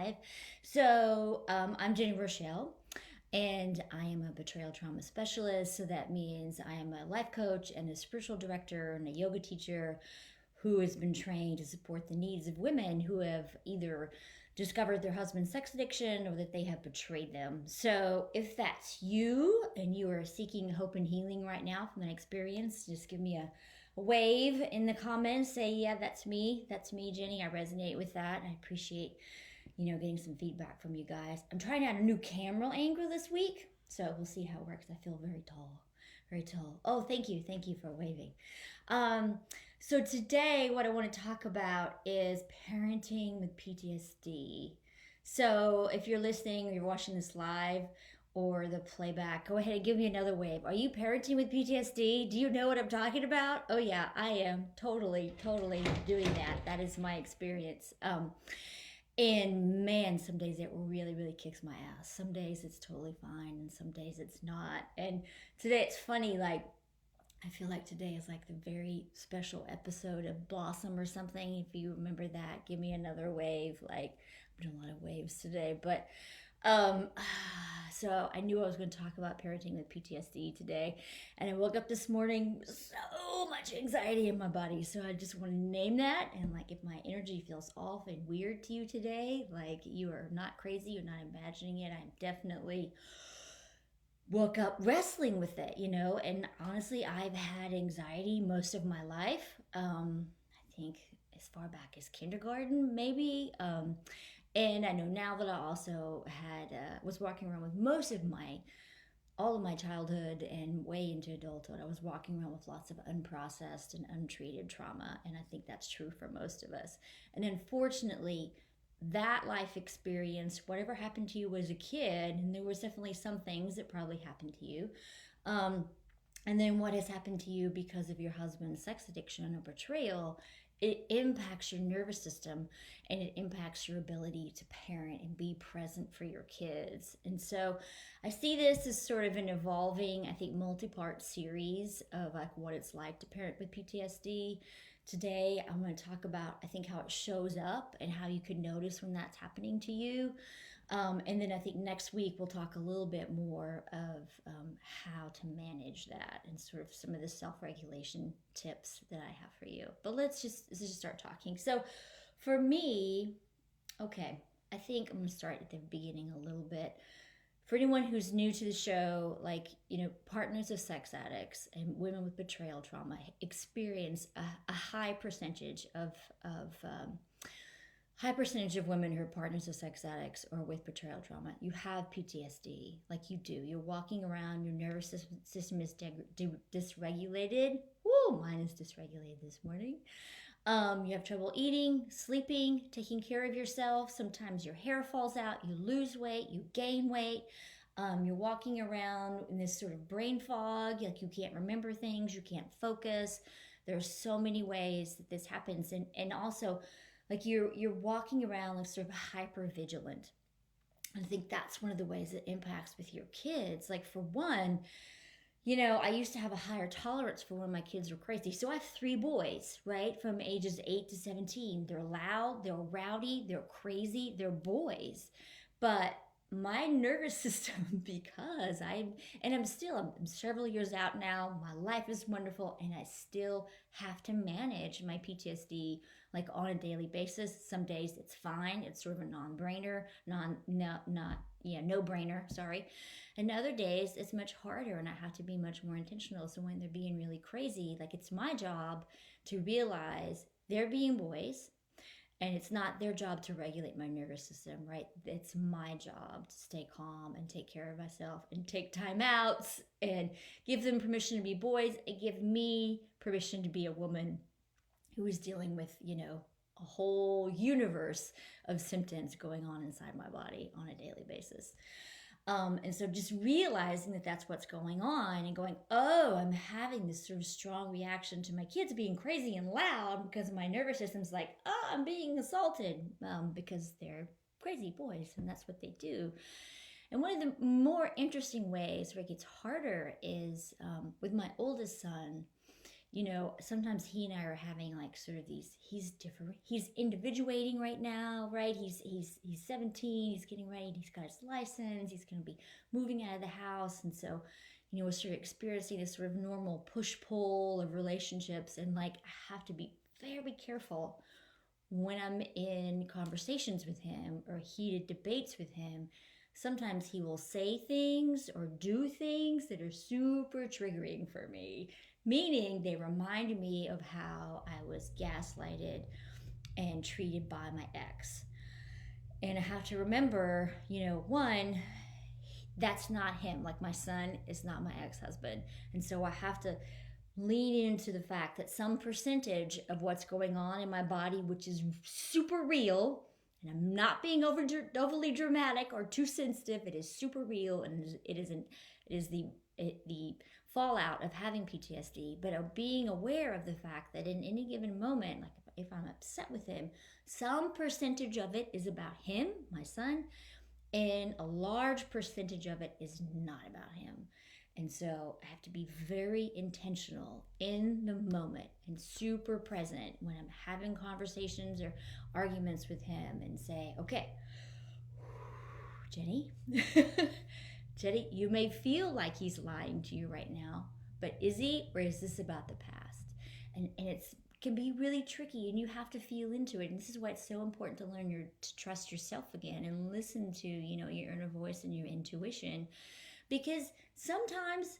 live. So I'm Jenni Rochelle, and I am a betrayal trauma specialist. So that means I am a life coach and a spiritual director and a yoga teacher who has been trained to support the needs of women who have either discovered their husband's sex addiction or that they have betrayed them. So if that's you and you are seeking hope and healing right now from that experience, just give me a wave in the comments. Say, yeah, that's me. That's me, Jenni. I resonate with that. I appreciate, getting some feedback from you guys. I'm trying out a new camera angle this week, so we'll see how it works. I feel very tall, very tall. Oh, thank you. Thank you for waving. So today what I want to talk about is parenting with PTSD. So if you're listening or you're watching this live or the playback, go ahead and give me another wave. Are you parenting with PTSD? Do you know what I'm talking about? Oh yeah, I am totally doing that. That is my experience. And man, some days it really, really kicks my ass. Some days it's totally fine, and some days it's not. And today it's funny, like, I feel like today is like the very special episode of Blossom or something. If you remember that, give me another wave. Like, I'm doing a lot of waves today. But um, so I knew I was going to talk about parenting with PTSD today. And I woke up this morning with so much anxiety in my body. So I just want to name that. And like, if my energy feels off and weird to you today, like you are not crazy, you're not imagining it. I'm definitely woke up wrestling with it, and honestly, I've had anxiety most of my life. I think as far back as kindergarten, maybe. And I know now that I also had was walking around with most of my all of my childhood and way into adulthood. I was walking around with lots of unprocessed and untreated trauma, and I think that's true for most of us. And unfortunately, that life experience, whatever happened to you as a kid, and there was definitely some things that probably happened to you, um, and then what has happened to you because of your husband's sex addiction or betrayal, it impacts your nervous system and it impacts your ability to parent and be present for your kids. And so I see this as sort of an evolving, I think, multi-part series of like what it's like to parent with PTSD. Today, I'm going to talk about, I think, how it shows up and how you can notice when that's happening to you. And then I think next week we'll talk a little bit more of how to manage that and sort of some of the self-regulation tips that I have for you. But let's just start talking. So for me, okay, I think I'm going to start at the beginning a little bit. For anyone who's new to the show, like, partners of sex addicts and women with betrayal trauma experience a high percentage of high percentage of women who are partners of sex addicts or with betrayal trauma. You have PTSD, like you do. You're walking around, your nervous system is dysregulated. Woo, mine is dysregulated this morning. You have trouble eating, sleeping, taking care of yourself. Sometimes your hair falls out, you lose weight, you gain weight. You're walking around in this sort of brain fog, like you can't remember things, you can't focus. There's so many ways that this happens. And also, like you're walking around like sort of hyper vigilant. I think that's one of the ways it impacts with your kids. Like for one, I used to have a higher tolerance for when my kids were crazy. So I have three boys, right? From ages 8 to 17. They're loud, they're rowdy, they're crazy, they're boys. But my nervous system, because I'm several years out now, my life is wonderful, and I still have to manage my PTSD like on a daily basis. Some days it's fine, it's sort of a non-brainer, no brainer, sorry. And other days it's much harder and I have to be much more intentional. So when they're being really crazy, like it's my job to realize they're being boys and it's not their job to regulate my nervous system, right? It's my job to stay calm and take care of myself and take time outs and give them permission to be boys and give me permission to be a woman who is dealing with, a whole universe of symptoms going on inside my body on a daily basis. And so just realizing that that's what's going on and going, oh, I'm having this sort of strong reaction to my kids being crazy and loud because my nervous system's like, oh, I'm being assaulted because they're crazy boys and that's what they do. And one of the more interesting ways where it gets harder is with my oldest son. sometimes he and I are having like sort of these, he's different, he's individuating right now, right? He's 17, he's getting ready, he's got his license, he's going to be moving out of the house. And so, we're sort of experiencing this sort of normal push-pull of relationships. And like, I have to be very careful when I'm in conversations with him or heated debates with him. Sometimes he will say things or do things that are super triggering for me, meaning they remind me of how I was gaslighted and treated by my ex. And I have to remember, one, that's not him. Like, my son is not my ex-husband. And so I have to lean into the fact that some percentage of what's going on in my body, which is super real, and I'm not being overly dramatic or too sensitive, it is super real, and it is the fallout of having PTSD, but of being aware of the fact that in any given moment, like if I'm upset with him, some percentage of it is about him, my son, and a large percentage of it is not about him. And so I have to be very intentional in the moment and super present when I'm having conversations or arguments with him and say, okay, Jenni, Jenni, you may feel like he's lying to you right now, but is he, or is this about the past? And it's can be really tricky, and you have to feel into it. And this is why it's so important to learn to trust yourself again and listen to, your inner voice and your intuition, because sometimes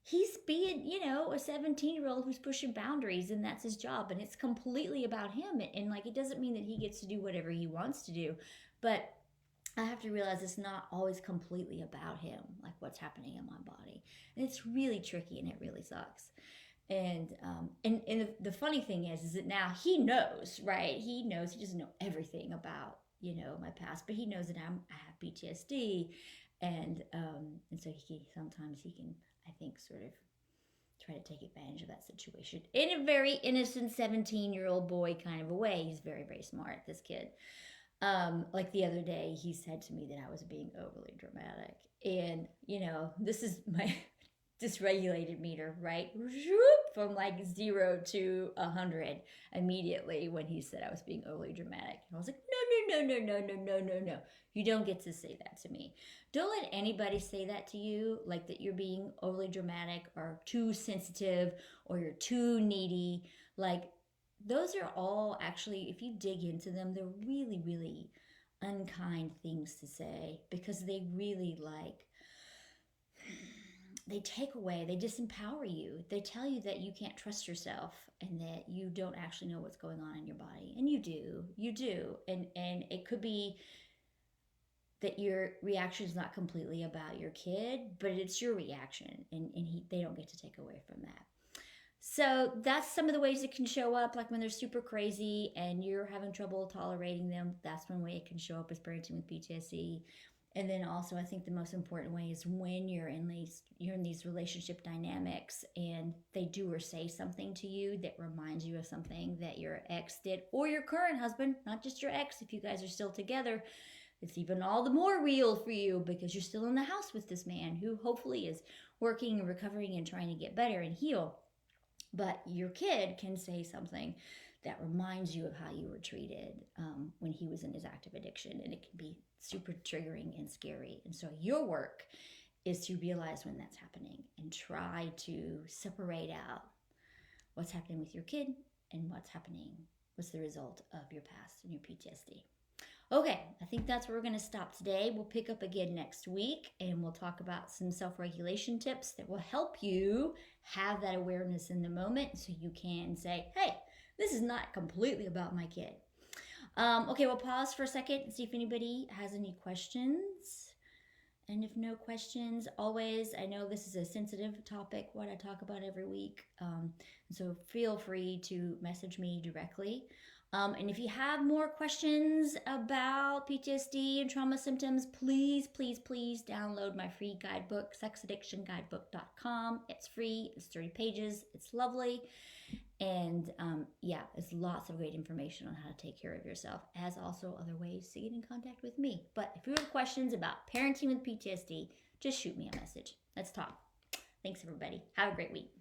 he's being, a 17-year-old who's pushing boundaries, and that's his job, and it's completely about him. And like, it doesn't mean that he gets to do whatever he wants to do, but I have to realize it's not always completely about him, like what's happening in my body. And it's really tricky, and it really sucks. And the funny thing is that now he knows, right? He knows. He doesn't know everything about, my past, but he knows that I have PTSD, and so sometimes he can, I think, sort of try to take advantage of that situation in a very innocent 17-year-old boy kind of a way. He's very, very smart, this kid. Like the other day, he said to me that I was being overly dramatic, and this is my dysregulated meter, right? From like 0 to 100 immediately when he said I was being overly dramatic. And I was like, no. You don't get to say that to me. Don't let anybody say that to you, like that you're being overly dramatic or too sensitive or you're too needy. Like, those are all actually, if you dig into them, they're really, really unkind things to say, because they really they take away, they disempower you. They tell you that you can't trust yourself and that you don't actually know what's going on in your body. And you do. And it could be that your reaction is not completely about your kid, but it's your reaction, and they don't get to take away from that. So that's some of the ways it can show up, like when they're super crazy and you're having trouble tolerating them. That's one way it can show up as parenting with PTSD. And then also, I think the most important way is when you're in these relationship dynamics and they do or say something to you that reminds you of something that your ex did, or your current husband, not just your ex. If you guys are still together, it's even all the more real for you because you're still in the house with this man who hopefully is working and recovering and trying to get better and heal. But your kid can say something that reminds you of how you were treated when he was in his active addiction, and it can be super triggering and scary. And so your work is to realize when that's happening and try to separate out what's happening with your kid and what's the result of your past and your PTSD. Okay, I think that's where we're going to stop today. We'll pick up again next week, and we'll talk about some self-regulation tips that will help you have that awareness in the moment so you can say, hey, this is not completely about my kid. Okay, we'll pause for a second and see if anybody has any questions. And if no questions, always, I know this is a sensitive topic, what I talk about every week. So feel free to message me directly. And if you have more questions about PTSD and trauma symptoms, please download my free guidebook, sexaddictionguidebook.com. It's free, it's 30 pages, it's lovely. And there's lots of great information on how to take care of yourself, as also other ways to get in contact with me. But if you have questions about parenting with PTSD, just shoot me a message. Let's talk. Thanks, everybody. Have a great week.